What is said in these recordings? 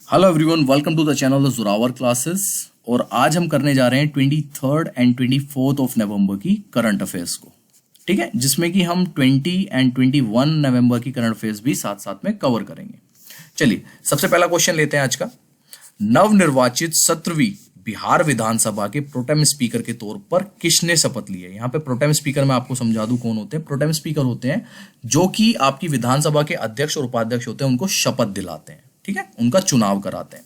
Hello everyone, welcome to the channel the Zorawar classes. और आज हम करने जा रहे हैं 23 एंड 24 ऑफ नवंबर की करंट अफेयर्स को। ठीक है, जिसमें कि हम 20 एंड 21 नवंबर की करंट अफेयर्स भी साथ साथ में कवर करेंगे। चलिए, सबसे पहला क्वेश्चन लेते हैं आज का। नवनिर्वाचित 17वीं बिहार विधानसभा के प्रोटेम स्पीकर के तौर पर किसने शपथ ली है? यहाँ पे प्रोटेम स्पीकर मैं आपको समझा दूं कौन होते हैं। प्रोटेम स्पीकर होते हैं जो कि आपकी विधानसभा के अध्यक्ष और उपाध्यक्ष होते हैं, उनको शपथ दिलाते हैं। ठीक है, उनका चुनाव कराते हैं।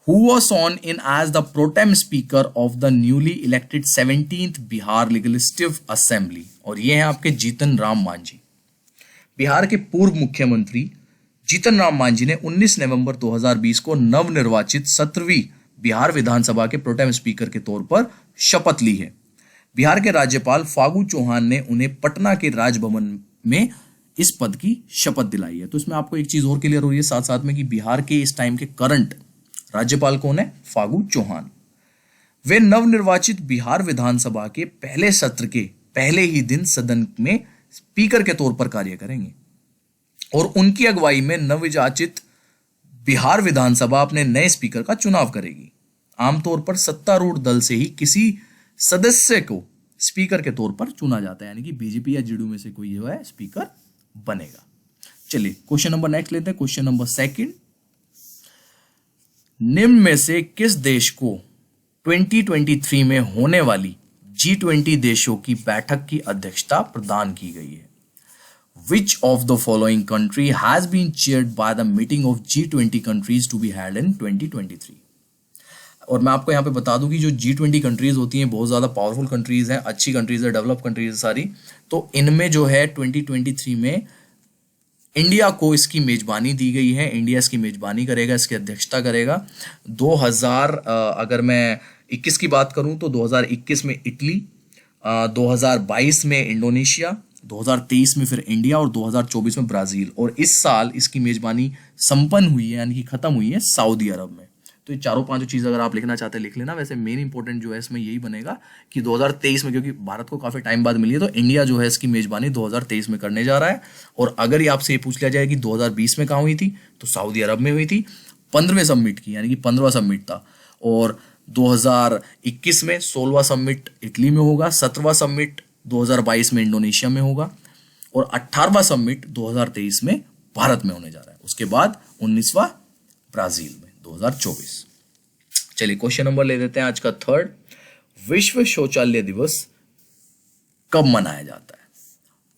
Who was sworn in as the pro tem speaker of the newly elected 17th Bihar legislative assembly? और ये हैं आपके जीतन राम मांझी। बिहार के पूर्व मुख्यमंत्री जीतन राम मांझी ने 19 नवंबर 2020 को नवनिर्वाचित 17वीं बिहार विधानसभा के प्रोटेम स्पीकर के तौर पर शपथ ली है। बिहार के राज्यपाल फागू चौहान ने उन्हें पटना के राजभवन में इस पद की शपथ दिलाई है। तो इसमें आपको एक चीज और क्लियर हो रही है साथ साथ में कि बिहार के इस टाइम के करंट राज्यपाल कौन है? फागू चौहान। वे नवनिर्वाचित बिहार विधानसभा के पहले सत्र के पहले ही दिन सदन में स्पीकर के तौर पर कार्य करेंगे और उनकी अगुवाई में नवनिर्वाचित बिहार विधानसभा अपने नए स्पीकर का चुनाव करेगी। आमतौर पर सत्तारूढ़ दल से ही किसी सदस्य को स्पीकर के तौर पर चुना जाता है, यानी कि बीजेपी या जेडीयू में से कोई जो है स्पीकर बनेगा। चलिए, क्वेश्चन नंबर नेक्स्ट लेते हैं। क्वेश्चन नंबर सेकंड, निम्न में से किस देश को 2023 में होने वाली G20 देशों की बैठक की अध्यक्षता प्रदान की गई है? Which of the following country has been chaired by the meeting of G20 countries to be held in 2023? और मैं आपको यहाँ पे बता दूं कि जो G20 कंट्रीज होती हैं बहुत ज़्यादा पावरफुल कंट्रीज हैं, अच्छी कंट्रीज है, डेवलप कंट्रीज है सारी। तो इनमें जो है 2023 में इंडिया को इसकी मेजबानी दी गई है। इंडिया इसकी मेजबानी करेगा, इसकी अध्यक्षता करेगा। 2000 अगर मैं 21 की बात करूं तो 2021 में इटली, 2022 में इंडोनेशिया, 2023 में फिर इंडिया और 2024 में ब्राजील। और इस साल इसकी मेजबानी संपन्न हुई है, यानी कि खत्म हुई है सऊदी अरब में। तो ये चारों पांचों चीज़ अगर आप लिखना चाहते हैं लिख लेना। वैसे मेन इंपॉर्टेंट जो है इसमें यही बनेगा कि 2023 में, क्योंकि भारत को काफ़ी टाइम बाद मिली है, तो इंडिया जो है इसकी मेजबानी 2023 में करने जा रहा है। और अगर ये आपसे ये पूछ लिया जाए कि 2020 में कहाँ हुई थी, तो सऊदी अरब में हुई थी 15वें समिट की, यानी कि 15वां समिट था। और 2021 में 16वां समिट इटली में होगा, 17वां समिट 2022 में इंडोनेशिया में होगा और 18वां समिट 2023 में भारत में होने जा रहा है। उसके बाद 19वां ब्राजील में 2024। चलिए, क्वेश्चन नंबर ले लेते हैं आज का थर्ड। विश्व शौचालय दिवस कब मनाया जाता है?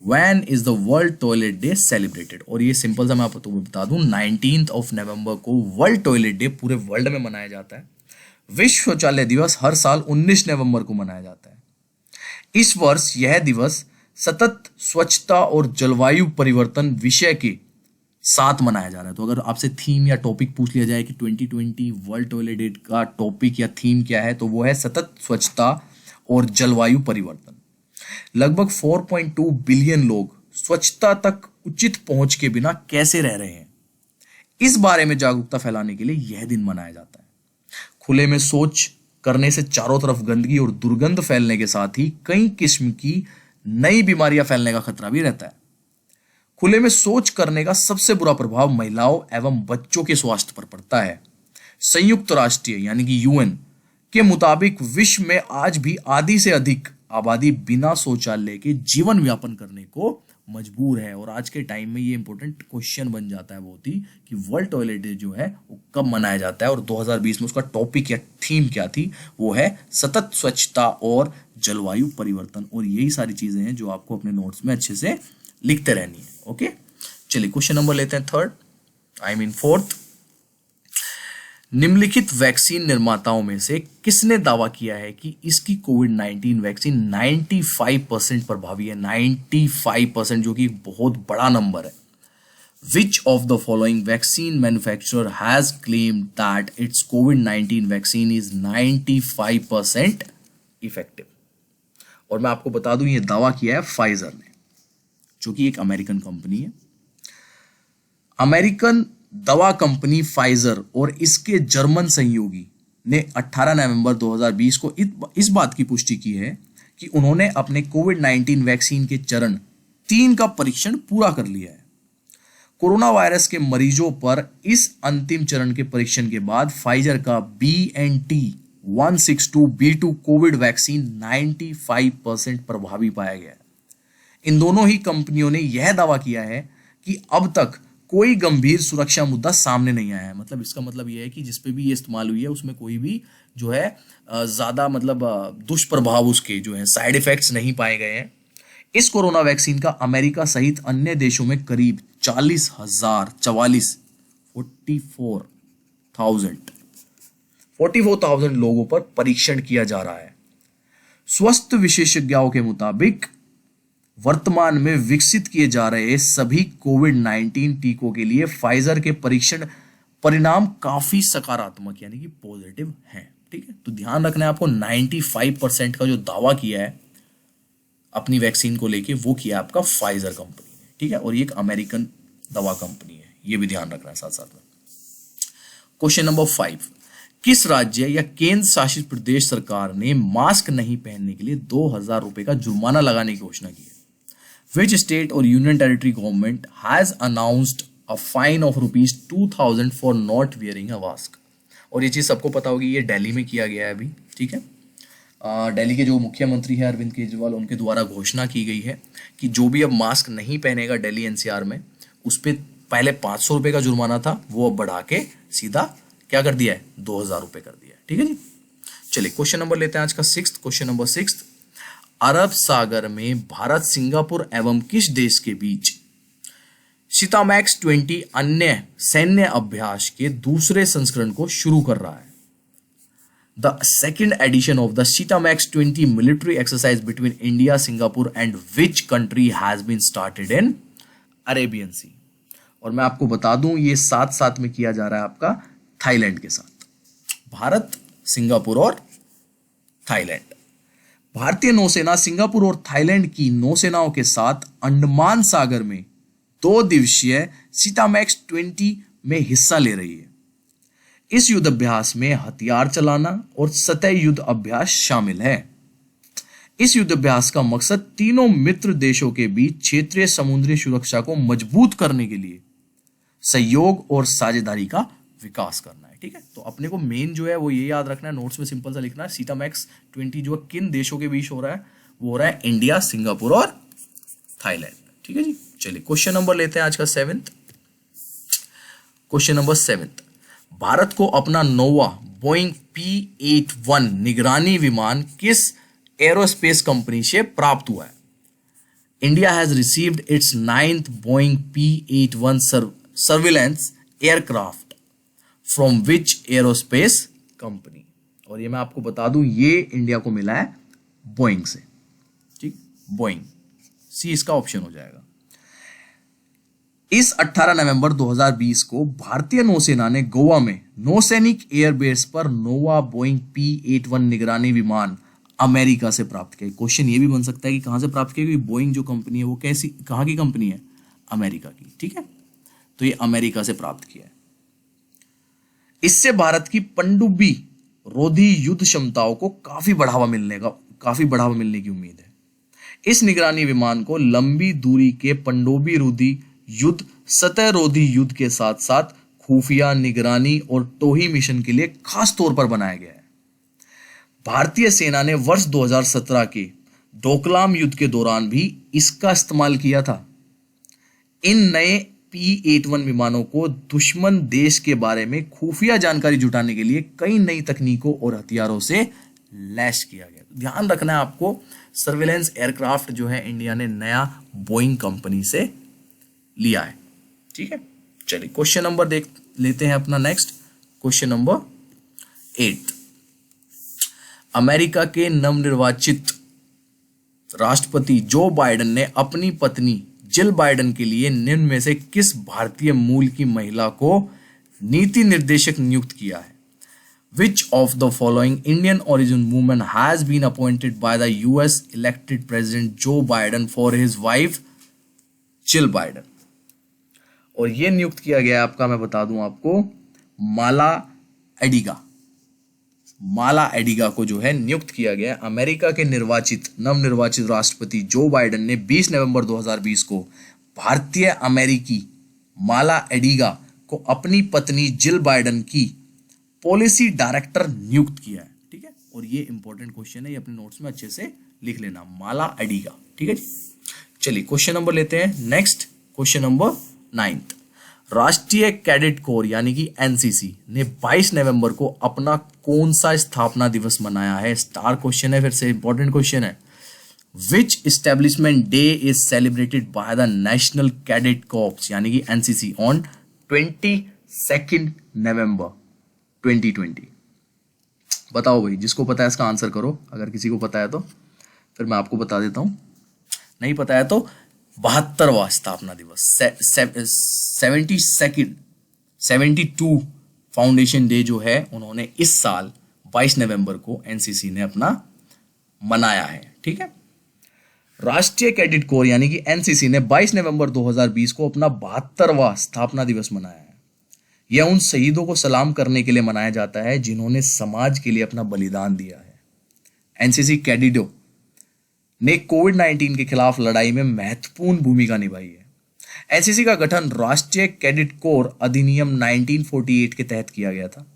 When is the World Toilet Day celebrated? और ये सिंपल सा मैं आपको बता दूं, 19 ऑफ नवंबर को वर्ल्ड टॉयलेट डे पूरे वर्ल्ड में मनाया जाता है। विश्व शौचालय दिवस हर साल 19 नवंबर को मनाया जाता है। इस वर्ष यह दिवस सतत स्वच्छता और जलवायु परिवर्तन विषय के साथ मनाया जा रहा है। तो अगर आपसे थीम या टॉपिक पूछ लिया जाए कि 2020 वर्ल्ड टॉयलेट डे का टॉपिक या थीम क्या है, तो वो है सतत स्वच्छता और जलवायु परिवर्तन। लगभग 4.2 बिलियन लोग स्वच्छता तक उचित पहुंच के बिना कैसे रह रहे हैं, इस बारे में जागरूकता फैलाने के लिए यह दिन मनाया जाता है। खुले में शौच करने से चारों तरफ गंदगी और दुर्गंध फैलने के साथ ही कई किस्म की नई बीमारियां फैलने का खतरा भी रहता है। खुले में शौच करने का सबसे बुरा प्रभाव महिलाओं एवं बच्चों के स्वास्थ्य पर पड़ता है। संयुक्त राष्ट्र यानी कि यूएन के मुताबिक विश्व में आज भी आधी से अधिक आबादी बिना शौचालय के जीवन यापन करने को मजबूर है। और आज के टाइम में ये इंपॉर्टेंट क्वेश्चन बन जाता है बहुत ही कि वर्ल्ड टॉयलेट डे जो है वो कब मनाया जाता है और 2020 में उसका टॉपिक या थीम क्या थी, वो है सतत स्वच्छता और जलवायु परिवर्तन। और यही सारी चीजें हैं जो आपको अपने नोट्स में अच्छे से लिखते रहनी है। ओके, चलिए क्वेश्चन नंबर लेते हैं थर्ड, फोर्थ। निम्नलिखित वैक्सीन निर्माताओं में से किसने दावा किया है कि इसकी कोविड-19 वैक्सीन 95% प्रभावी है? 95%, जो कि एक बहुत बड़ा नंबर है। Which of the following vaccine manufacturer has claimed that its COVID-19 vaccine is 95% effective? और मैं आपको बता दूं ये दावा किया है फाइजर ने, जो कि एक अमेरिकन कंपनी है। अमेरिकन दवा कंपनी फाइजर और इसके जर्मन सहयोगी ने 18 नवंबर 2020 को इस बात की पुष्टि की है कि उन्होंने अपने कोविड-19 वैक्सीन के चरण 3 का परीक्षण पूरा कर लिया है। कोरोना वायरस के मरीजों पर इस अंतिम चरण के परीक्षण के बाद फाइजर का BNT162b2 कोविड वैक्सीन 95% प्रभावी पाया गया है। इन दोनों ही कंपनियों ने यह दावा किया है कि अब तक कोई गंभीर सुरक्षा मुद्दा सामने नहीं आया है। मतलब इसका मतलब यह है कि जिस पे भी ये इस्तेमाल हुई है उसमें कोई भी जो है ज्यादा मतलब दुष्प्रभाव उसके जो है साइड इफेक्ट्स नहीं पाए गए हैं। इस कोरोना वैक्सीन का अमेरिका सहित अन्य देशों में करीब 44,000 लोगों पर परीक्षण किया जा रहा है। स्वास्थ्य विशेषज्ञों के मुताबिक वर्तमान में विकसित किए जा रहे सभी कोविड-19 टीकों के लिए फाइजर के परीक्षण परिणाम काफी सकारात्मक यानी कि पॉजिटिव हैं। ठीक है, तो ध्यान रखना है आपको 95% का जो दावा किया है अपनी वैक्सीन को लेके वो किया आपका फाइजर कंपनी ने। ठीक है, और ये एक अमेरिकन दवा कंपनी है, ये भी ध्यान रखना है साथ साथ में। क्वेश्चन नंबर 5, किस राज्य या केंद्र शासित प्रदेश सरकार ने मास्क नहीं पहनने के लिए 2,000 रुपए का जुर्माना लगाने की घोषणा की है? Which state or union territory government has announced a fine of ₹2,000 for not wearing a mask? और ये चीज सबको पता होगी, ये दिल्ली में किया गया है अभी। ठीक है, दिल्ली के जो मुख्यमंत्री है अरविंद केजरीवाल, उनके द्वारा घोषणा की गई है कि जो भी अब मास्क नहीं पहनेगा दिल्ली एनसीआर में, उस पर पहले 500 रुपए का जुर्माना था, वो अब बढ़ा के सीधा क्या कर दिया है, 2,000 रुपए कर दिया है। ठीक है जी, चलिए क्वेश्चन नंबर लेते हैं आज का 6th। क्वेश्चन नंबर 6, अरब सागर में भारत, सिंगापुर एवं किस देश के बीच सीतामैक्स 20 अन्य सैन्य अभ्यास के दूसरे संस्करण को शुरू कर रहा है? The second edition of the Sitamax 20 military exercise between India, Singapore and which country has been started in Arabian Sea? और मैं आपको बता दूं ये साथ साथ में किया जा रहा है आपका थाईलैंड के साथ। भारत, सिंगापुर और थाईलैंड। भारतीय नौसेना सिंगापुर और थाईलैंड की नौसेनाओं के साथ अंडमान सागर में 2 दिवसीय सीतामैक्स 20 में हिस्सा ले रही है। इस युद्ध अभ्यास में हथियार चलाना और सतह युद्ध अभ्यास शामिल है। इस युद्ध अभ्यास का मकसद तीनों मित्र देशों के बीच क्षेत्रीय समुद्री सुरक्षा को मजबूत करने के लिए सहयोग और साझेदारी का विकास करना है। ठीक है, तो अपने को मेन जो है वो ये याद रखना है, नोट्स में सिंपल सा लिखना है, सीतामैक्स 20 जो किन देशों के बीच हो रहा है, वो हो रहा है इंडिया, सिंगापुर और थाईलैंड। ठीक है जी, चलिए क्वेश्चन नंबर लेते हैं आज का 7th। क्वेश्चन नंबर 7, भारत को अपना 9वां बोइंग P-81 निगरानी विमान किस एरोस्पेस कंपनी से प्राप्त हुआ है? India has received it's 9th Boeing P-81 surveillance aircraft from which aerospace company? और ये मैं आपको बता दूं, ये इंडिया को मिला है बोइंग से। ठीक, बोइंग, सी इसका ऑप्शन हो जाएगा। इस 18 नवंबर 2020 को भारतीय नौसेना ने गोवा में नौसैनिक एयरबेस पर नोवा बोइंग P-81 निगरानी विमान अमेरिका से प्राप्त किया। क्वेश्चन ये भी बन सकता है कि कहां से प्राप्त किया, क्योंकि बोइंग जो कंपनी है वो कैसी, कहां की कंपनी है, अमेरिका की। ठीक है, तो ये अमेरिका से प्राप्त किया है। इससे भारत की पनडुब्बी रोधी युद्ध क्षमताओं को काफी बढ़ावा मिलने की उम्मीद है। इस निगरानी विमान को लंबी दूरी के पनडुब्बी रोधी युद्ध, सतह रोधी युद्ध के साथ साथ खुफिया, निगरानी और टोही मिशन के लिए खास तौर पर बनाया गया है। भारतीय सेना ने वर्ष 2017 के डोकलाम युद्ध के दौरान भी इसका इस्तेमाल किया था। इन नए P-81 विमानों को दुश्मन देश के बारे में खुफिया जानकारी जुटाने के लिए कई नई तकनीकों और हथियारों से लैस किया गया। ध्यान रखना है आपको, सर्विलेंस एयरक्राफ्ट जो है इंडिया ने नया बोइंग कंपनी से लिया है। ठीक है, चलिए क्वेश्चन नंबर देख लेते हैं अपना नेक्स्ट। क्वेश्चन नंबर 8, अमेरिका के नवनिर्वाचित राष्ट्रपति जो बाइडेन ने अपनी पत्नी जिल बाइडेन के लिए निम्न में से किस भारतीय मूल की महिला को नीति निर्देशक नियुक्त किया है? Which of the following Indian origin woman has been appointed by the US elected president Joe Biden for his wife Jill Biden? और ये नियुक्त किया गया आपका, मैं बता दूं आपको, माला एडिगा को जो है नियुक्त किया गया। अमेरिका के नवनिर्वाचित राष्ट्रपति जो बाइडेन ने 20 नवंबर 2020 को भारतीय अमेरिकी माला एडिगा को अपनी पत्नी जिल बाइडेन की पॉलिसी डायरेक्टर नियुक्त किया है? ठीक है, और ये इंपॉर्टेंट क्वेश्चन है, ये अपने नोट्स में अच्छे से लिख लेना, माला एडिगा। ठीक है जी, चलिए क्वेश्चन नंबर लेते हैं नेक्स्ट, क्वेश्चन नंबर 9। राष्ट्रीय कैडेट कोर यानी कि एनसीसी ने 22 नवंबर को अपना कौन सा स्थापना दिवस मनाया है? स्टार क्वेश्चन है, फिर से इंपॉर्टेंट क्वेश्चन है। Which establishment day is celebrated by the National Cadet Corps यानी कि NCC on 22 नवंबर 2020? बताओ भाई, जिसको पता है इसका आंसर करो, अगर किसी को पता है तो फिर मैं आपको बता देता हूं, नहीं पता है तो 72वां स्थापना दिवस 72 फाउंडेशन डे जो है उन्होंने इस साल 22 नवंबर को एनसीसी ने अपना मनाया है। ठीक है, राष्ट्रीय कैडेट कोर यानी कि एनसीसी ने 22 नवंबर 2020 को अपना 72वां स्थापना दिवस मनाया है। यह उन शहीदों को सलाम करने के लिए मनाया जाता है जिन्होंने समाज के लिए अपना बलिदान दिया है। एनसीसी कैडेटों ने कोविड-19 के खिलाफ लड़ाई में महत्वपूर्ण भूमिका निभाई है। एनसीसी का गठन राष्ट्रीय कैडेट कोर अधिनियम 1948 के तहत किया गया था।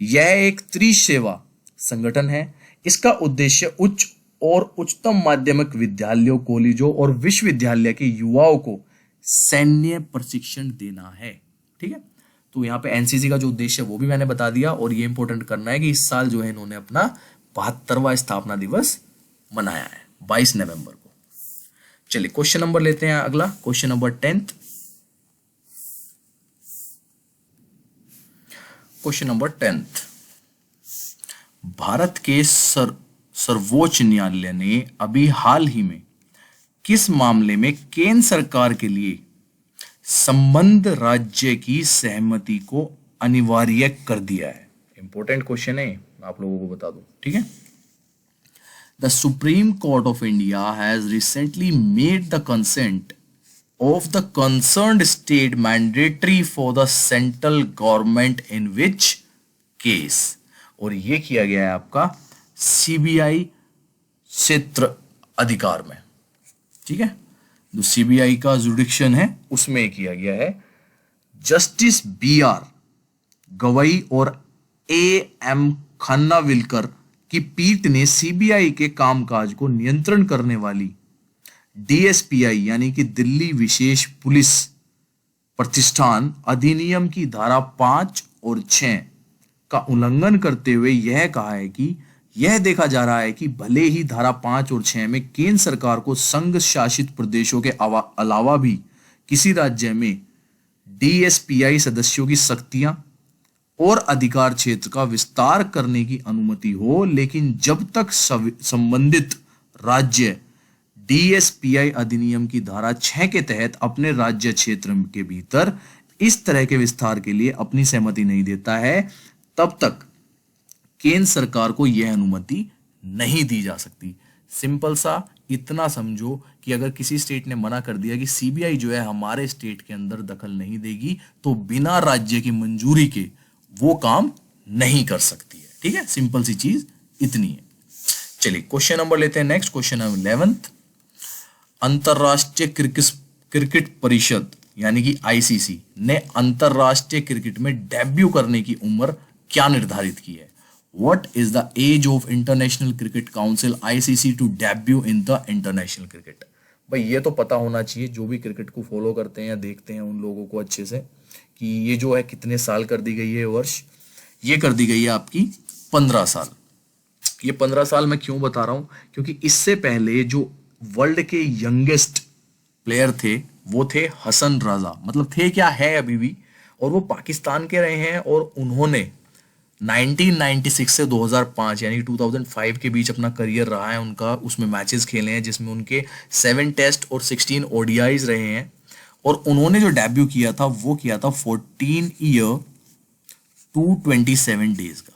यह एक त्रिसेवा संगठन है। इसका उद्देश्य उच्च और उच्चतम माध्यमिक विद्यालयों, कॉलेजों और विश्वविद्यालय के युवाओं को सैन्य प्रशिक्षण देना है। ठीक है, तो यहाँ पे एनसीसी का जो उद्देश्य है वो भी मैंने बता दिया, और ये इंपॉर्टेंट करना है कि इस साल जो है इन्होंने अपना 72वां स्थापना दिवस मनाया है 22 नवंबर को। चलिए क्वेश्चन नंबर लेते हैं अगला, question number 10। Question number 10, Bharat के सर्वोच्च न्यायालय ने अभी हाल ही में किस मामले में केंद्र सरकार के लिए संबद्ध राज्य की सहमति को अनिवार्य कर दिया है? इंपॉर्टेंट क्वेश्चन है, मैं आप लोगों को बता दूं। ठीक है, the supreme court of India has recently made the consent of the concerned state mandatory for the central government in which case, और यह किया गया है आपका सीबीआई क्षेत्र अधिकार में। ठीक है, जो सीबीआई का जुडिक्शन है उसमें किया गया है। जस्टिस बीआर गवई और एएम खन्नाविलकर की पीठ ने सीबीआई के कामकाज को नियंत्रण करने वाली डीएसपीआई यानी कि दिल्ली विशेष पुलिस प्रतिष्ठान अधिनियम की धारा 5 और 6 का उल्लंघन करते हुए यह कहा है कि यह देखा जा रहा है कि भले ही धारा 5 और 6 में केंद्र सरकार को संघ शासित प्रदेशों के अलावा भी किसी राज्य में डीएसपीआई सदस्यों की शक्तियां और अधिकार क्षेत्र का विस्तार करने की अनुमति हो, लेकिन जब तक संबंधित राज्य डीएसपीआई अधिनियम की धारा 6 के तहत अपने राज्य क्षेत्र के भीतर इस तरह के विस्तार के लिए अपनी सहमति नहीं देता है, तब तक केंद्र सरकार को यह अनुमति नहीं दी जा सकती। सिंपल सा इतना समझो कि अगर किसी स्टेट ने मना कर दिया कि सीबीआई जो है हमारे स्टेट के अंदर दखल नहीं देगी, तो बिना राज्य की मंजूरी के वो काम नहीं कर सकती है। ठीक है, सिंपल सी चीज इतनी है। चलिए क्वेश्चन नंबर लेते हैं नेक्स्ट, क्वेश्चन नंबर 11। अंतरराष्ट्रीय क्रिकेट परिषद यानी कि आईसीसी ने अंतरराष्ट्रीय क्रिकेट में डेब्यू करने की उम्र क्या निर्धारित की है? What is the age of International Cricket Council ICC to debut in the international cricket? भाई ये तो पता होना चाहिए जो भी क्रिकेट को फॉलो करते हैं या देखते हैं उन लोगों को अच्छे से, कि ये जो है कितने साल कर दी गई है वर्ष, ये कर दी गई है आपकी 15 साल। ये 15 साल मैं क्यों बता रहा हूं, क्योंकि इससे पहले जो वर्ल्ड के यंगेस्ट प्लेयर थे वो थे हसन रजा, मतलब थे क्या है अभी भी, और वो पाकिस्तान के रहे हैं, और उन्होंने 1996 से 2005 यानी 2005 के बीच अपना करियर रहा है उनका, उसमें मैचेस खेले हैं जिसमें उनके 7 टेस्ट और 16 ओडीआईज रहे हैं, और उन्होंने जो डेब्यू किया था वो किया था 14 ईयर 227 डेज का।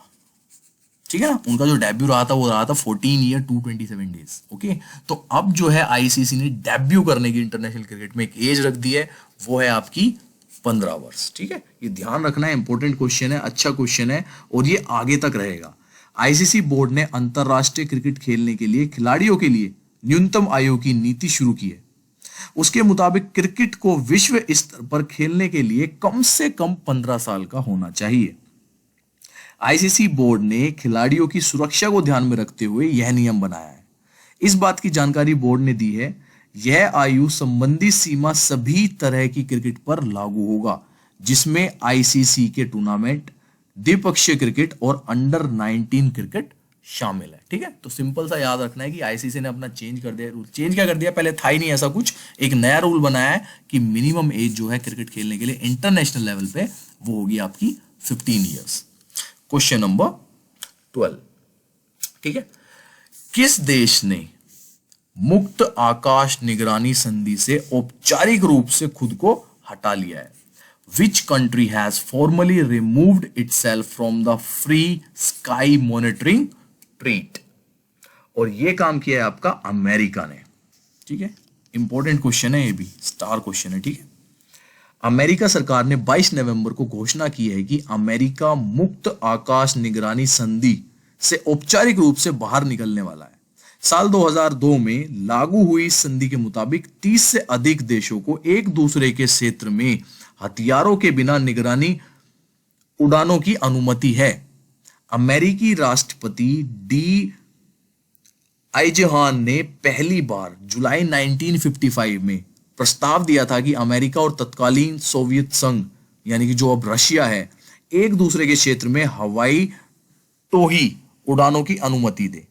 ठीक है ना, उनका जो डेब्यू रहा था वो रहा था 14 ईयर 227 डेज। ओके, तो अब जो है आईसीसी ने डेब्यू करने की इंटरनेशनल क्रिकेट में एक एज रख दी है, वो है आपकी 15 वर्ष। ठीक है, ये ध्यान रखना है, इंपॉर्टेंट क्वेश्चन है, अच्छा क्वेश्चन है, और ये आगे तक रहेगा। आईसीसी बोर्ड ने अंतरराष्ट्रीय क्रिकेट खेलने के लिए खिलाड़ियों के लिए न्यूनतम आयु की नीति शुरू की है। उसके मुताबिक क्रिकेट को विश्व स्तर पर खेलने के लिए कम से कम 15 साल का होना चाहिए। आईसीसी बोर्ड ने खिलाड़ियों की सुरक्षा को ध्यान में रखते हुए यह नियम बनाया है। इस बात की जानकारी बोर्ड ने दी है, यह आयु संबंधी सीमा सभी तरह की क्रिकेट पर लागू होगा, जिसमें आईसीसी के टूर्नामेंट, द्विपक्षीय क्रिकेट और अंडर 19 क्रिकेट शामिल है। ठीक है, तो सिंपल सा याद रखना है कि आईसीसी ने अपना चेंज कर दिया रूल। चेंज क्या कर दिया, पहले था ही नहीं ऐसा कुछ, एक नया रूल बनाया है कि मिनिमम एज जो है क्रिकेट खेलने के लिए इंटरनेशनल लेवल पे वो होगी आपकी 15 ईयर्स। क्वेश्चन नंबर 12, ठीक है, किस देश ने मुक्त आकाश निगरानी संधि से औपचारिक रूप से खुद को हटा लिया है? Which country has formally removed itself from the free sky monitoring treat? और ये काम किया है आपका अमेरिका ने। ठीक है, इंपॉर्टेंट क्वेश्चन है, ये भी स्टार क्वेश्चन है। ठीक है, अमेरिका सरकार ने 22 नवंबर को घोषणा की है कि अमेरिका मुक्त आकाश निगरानी संधि से औपचारिक रूप से बाहर निकलने वाला है। साल 2002 में लागू हुई संधि के मुताबिक 30 से अधिक देशों को एक दूसरे के क्षेत्र में हथियारों के बिना निगरानी उड़ानों की अनुमति है। अमेरिकी राष्ट्रपति डी आइजहान ने पहली बार जुलाई 1955 में प्रस्ताव दिया था कि अमेरिका और तत्कालीन सोवियत संघ यानी कि जो अब रशिया है, एक दूसरे के क्षेत्र में हवाई टोही उड़ानों की अनुमति दे।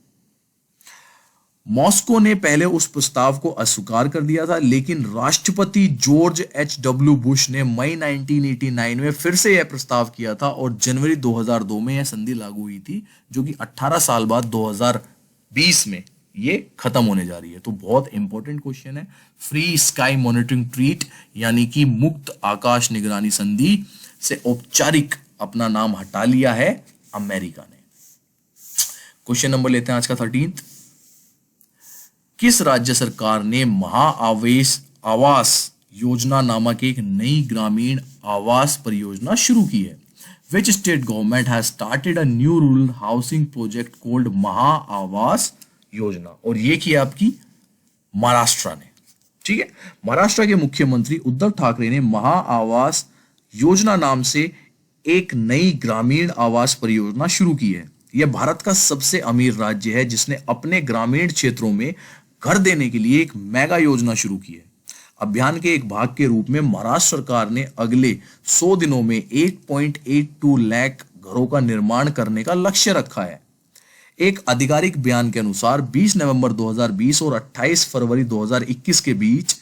मॉस्को ने पहले उस प्रस्ताव को अस्वीकार कर दिया था, लेकिन राष्ट्रपति जॉर्ज एच.डब्ल्यू. बुश ने मई 1989 में फिर से यह प्रस्ताव किया था और जनवरी 2002 में यह संधि लागू हुई थी, जो कि 18 साल बाद 2020 में ये खत्म होने जा रही है। तो बहुत इंपॉर्टेंट क्वेश्चन है। फ्री स्काई मॉनिटरिंग ट्रीट यानी कि मुक्त आकाश निगरानी संधि से औपचारिक अपना नाम हटा लिया है अमेरिका ने। क्वेश्चन नंबर लेते हैं आज का 13। किस राज्य सरकार ने आवास योजना नामक एक नई ग्रामीण आवास परियोजना शुरू की है? Which state government has started a new rural housing project called Awas Yojana? और ये की आपकी महाराष्ट्र ने। ठीक है, महाराष्ट्र के मुख्यमंत्री उद्धव ठाकरे ने आवास योजना नाम से एक नई ग्रामीण आवास परियोजना शुरू की है। यह भारत का सबसे अमीर राज्य है जिसने अपने ग्रामीण क्षेत्रों में घर देने के लिए एक मेगा योजना शुरू की है। अभियान के एक भाग के रूप में महाराष्ट्र सरकार ने अगले 100 दिनों में 8.82 लाख घरों का निर्माण करने का लक्ष्य रखा है। एक आधिकारिक बयान के अनुसार 20 नवंबर 2020 और 28 फरवरी 2021 के बीच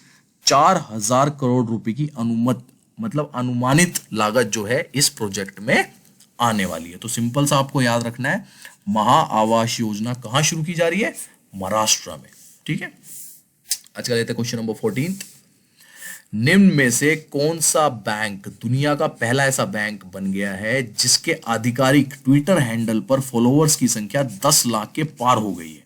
4000 करोड़ रुपए की अनुमानित लागत जो है इस प्रोजेक्ट में आने वाली है। तो सिंपल सा आपको याद रखना है, आवास योजना कहां शुरू की जा रही है? महाराष्ट्र में। ठीक है, आज का लेते हैं क्वेश्चन नंबर 14। निम्न में से कौन सा बैंक दुनिया का पहला ऐसा बैंक बन गया है जिसके आधिकारिक ट्विटर हैंडल पर फॉलोअर्स की संख्या 10 लाख के पार हो गई है?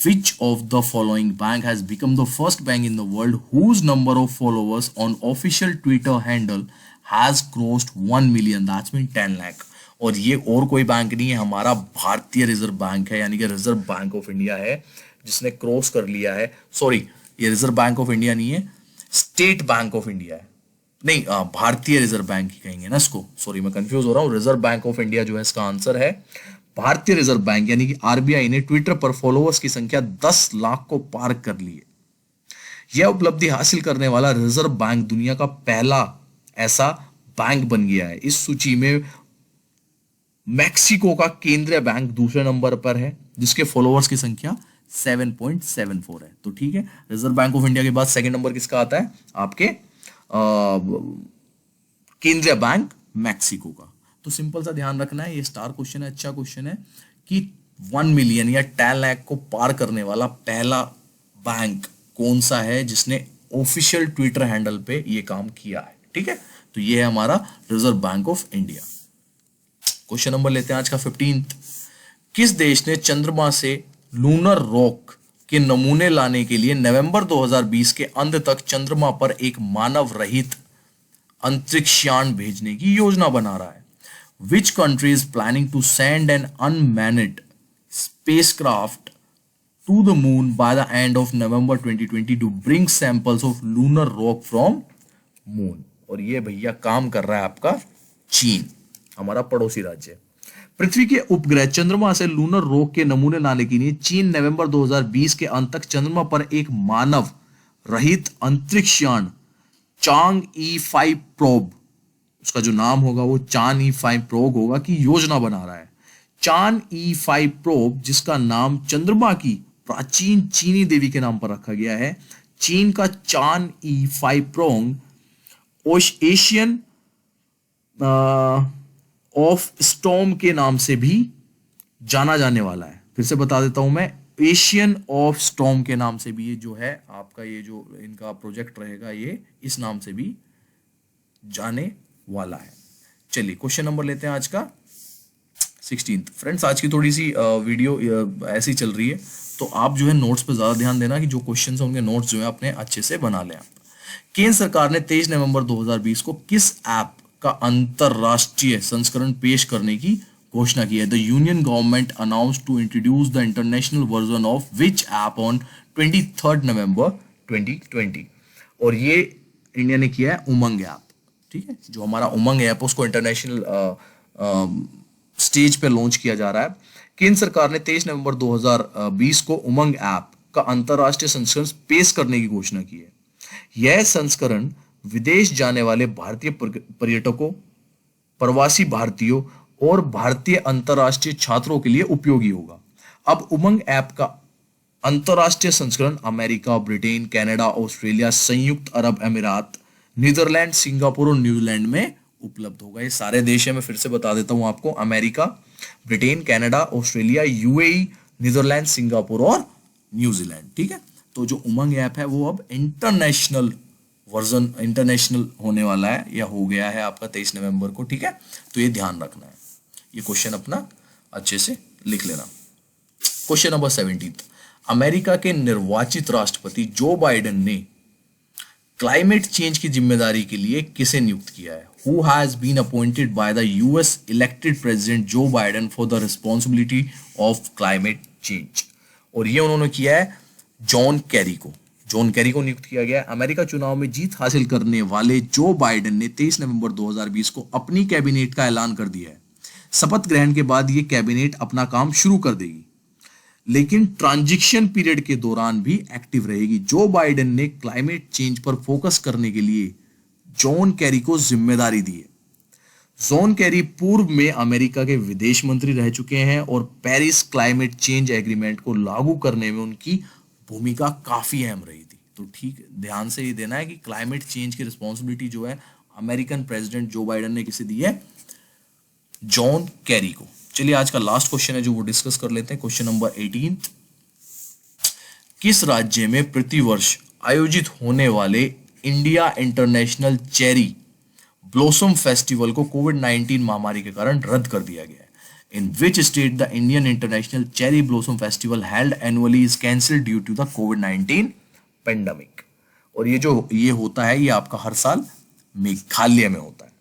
Which of the following bank has become the first bank in the world whose number of followers on official Twitter handle has crossed 1 million? That's mean 10 lakh। और ये और कोई बैंक नहीं है, हमारा भारतीय रिजर्व बैंक है, यानी कि रिजर्व बैंक ऑफ इंडिया है जिसने क्रॉस कर लिया है। सॉरी, ये रिजर्व बैंक ऑफ इंडिया नहीं है, स्टेट बैंक ऑफ इंडिया है। नहीं, भारतीय रिजर्व बैंक ही कहेंगे ना इसको। सॉरी, मैं कंफ्यूज हो रहा हूँ। रिजर्व बैंक ऑफ इंडिया जो है इसका आंसर है भारतीय रिजर्व बैंक, यानी कि आरबीआई ने ट्विटर पर फॉलोअर्स की संख्या 10 लाख को पार कर ली है। यह उपलब्धि हासिल करने वाला रिजर्व बैंक दुनिया का पहला ऐसा बैंक बन गया है। इस सूची में मैक्सिको का केंद्रीय बैंक दूसरे नंबर पर है जिसके फॉलोअर्स की संख्या 7.74 है। तो ठीक है, रिजर्व बैंक ऑफ इंडिया के बाद सेकंड नंबर किसका आता है? आपके केंद्रीय बैंक मैक्सिको का। तो सिंपल सा ध्यान रखना है, ये स्टार क्वेश्चन है, अच्छा क्वेश्चन है कि 1 मिलियन या 10 लाख को पार करने वाला पहला बैंक कौन सा है जिसने ऑफिशियल ट्विटर हैंडल पे ये काम किया है। ठीक है, तो ये है हमारा reserve bank of India. Question number लेते हैं आज का 15। किस देश ने चंद्रमा से लूनर रॉक के नमूने लाने के लिए नवंबर 2020 के अंत तक चंद्रमा पर एक मानव रहित अंतरिक्षयान भेजने की योजना बना रहा है? Which country is planning to send an unmanned spacecraft to the moon by the end of November 2020 to bring samples of lunar rock from moon। और ये भैया काम कर रहा है आपका चीन, हमारा पड़ोसी राज्य। पृथ्वी के उपग्रह चंद्रमा से लूनर रॉक के नमूने लाने के लिए चीन नवंबर 2020 के अंत तक चंद्रमा पर एक मानव रहित अंतरिक्ष यान चांग E5 प्रोब, उसका जो नाम होगा वो चांद E5 प्रोब होगा, की योजना बना रहा है। चांद E5 प्रोब, जिसका नाम चंद्रमा की प्राचीन चीनी देवी के नाम पर रखा गया है। चीन का चांद E5 probe Asian of storm के नाम से भी जाना जाने वाला है। फिर से बता देता हूं मैं, एशियन ऑफ स्टॉर्म के नाम से भी ये जो है आपका, ये जो इनका प्रोजेक्ट रहेगा, ये इस नाम से भी जाने वाला है। चलिए क्वेश्चन नंबर लेते हैं आज का 16। फ्रेंड्स आज की थोड़ी सी वीडियो ऐसी चल रही है, तो आप जो है नोट्स पे ज्यादा ध्यान देना कि जो क्वेश्चन है उनके नोट्स जो है अपने अच्छे से बना लें आप। केंद्र सरकार ने 23 नवंबर 2020 को किस ऐप का अंतरराष्ट्रीय संस्करण पेश करने की घोषणा की है? The union government announced to introduce the international version of which app on 23 November 2020। और ये इंडिया ने किया है उमंग ऐप। ठीक है, जो हमारा उमंग ऐप उसको इंटरनेशनल स्टेज पे लॉन्च किया जा रहा है। केंद्र सरकार ने 23 नवंबर 2020 को उमंग ऐप का अंतरराष्ट्रीय संस्करण पेश करने की घोषणा की है। यह संस्करण विदेश जाने वाले भारतीय पर्यटकों, प्रवासी भारतीयों और भारतीय अंतरराष्ट्रीय छात्रों के लिए उपयोगी होगा। अब उमंग ऐप का अंतरराष्ट्रीय संस्करण अमेरिका, ब्रिटेन, कनाडा, ऑस्ट्रेलिया, संयुक्त अरब अमीरात, नीदरलैंड, सिंगापुर और न्यूजीलैंड में उपलब्ध होगा। ये सारे देश है, मैं फिर से बता देता हूं आपको, America, Britain, Canada, Australia, UAE, Netherland, Singapore और न्यूजीलैंड। ठीक है, तो जो उमंग ऐप है वो अब इंटरनेशनल वर्जन, इंटरनेशनल होने वाला है या हो गया है आपका 23 नवंबर को। ठीक है, तो ये ध्यान रखना है, ये क्वेश्चन अपना अच्छे से लिख लेना। Question number 17। अमेरिका के निर्वाचित राष्ट्रपति जो बाइडेन ने क्लाइमेट चेंज की जिम्मेदारी के लिए किसे नियुक्त किया है? Who has been appointed by the US elected president Joe Biden for the responsibility of climate change? और ये उन्होंने किया है जॉन कैरी को। जॉन कैरी को नियुक्त किया गया है। अमेरिका चुनाव में जीत हासिल करने वाले जो बाइडेन ने 23 नवंबर 2020 को अपनी कैबिनेट का ऐलान कर दिया है। शपथ ग्रहण के बाद ये कैबिनेट अपना काम शुरू कर देगी, लेकिन ट्रांजिशन पीरियड के दौरान भी एक्टिव रहेगी। जो बाइडेन ने क्लाइमेट चेंज पर फोकस करने के लिए जॉन कैरी को जिम्मेदारी दी है। जॉन कैरी पूर्व में अमेरिका के विदेश मंत्री रह चुके हैं और पेरिस क्लाइमेट चेंज एग्रीमेंट को लागू करने में उनकी भूमिका काफी अहम रही थी। तो ठीक ध्यान से ये देना है कि क्लाइमेट चेंज की रिस्पॉन्सिबिलिटी जो है अमेरिकन प्रेसिडेंट जो बाइडेन ने किसे दी है? जॉन कैरी को। चलिए आज का लास्ट क्वेश्चन है जो वो डिस्कस कर लेते हैं। Question number 18। किस राज्य में प्रतिवर्ष आयोजित होने वाले India international cherry blossom festival को कोविड-19 महामारी के कारण रद्द कर दिया गया है? In which state the Indian International cherry blossom festival held annually is cancelled due to the कोविड-19 पेंडेमिक? और ये जो ये होता है ये आपका हर साल मेघालय में होता है।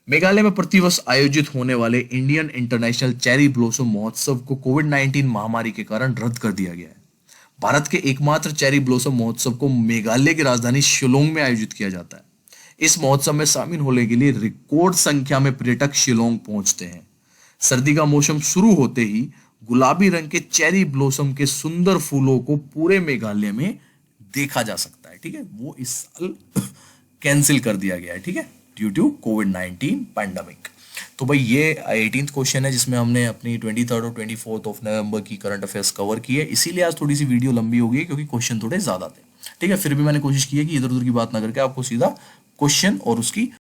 मेघालय में प्रतिवर्ष आयोजित होने वाले इंडियन इंटरनेशनल चेरी ब्लॉसम महोत्सव को कोविड-19 महामारी के कारण रद्द कर दिया गया है। भारत के एकमात्र चेरी ब्लॉसम महोत्सव को मेघालय की राजधानी शिलोंग में आयोजित किया जाता है। इस महोत्सव में शामिल होने के लिए रिकॉर्ड संख्या में पर्यटक शिलोंग पहुंचते हैं। सर्दी का मौसम शुरू होते ही गुलाबी रंग के चेरी ब्लॉसम के सुंदर फूलों को पूरे मेघालय में देखा जा सकता है। ठीक है, वो इस साल कैंसिल कर दिया गया है। ठीक है, ड्यू टू कोविड-19 पैंडेमिक। तो भाई ये 18th क्वेश्चन है जिसमें हमने अपनी 23 और 24 ऑफ नवंबर की करंट अफेयर्स कवर की है। इसीलिए आज थोड़ी सी वीडियो लंबी हो गई क्योंकि क्वेश्चन थोड़े ज्यादा थे। ठीक है, फिर भी मैंने कोशिश की है कि इधर उधर की बात ना करके आपको सीधा क्वेश्चन और उसकी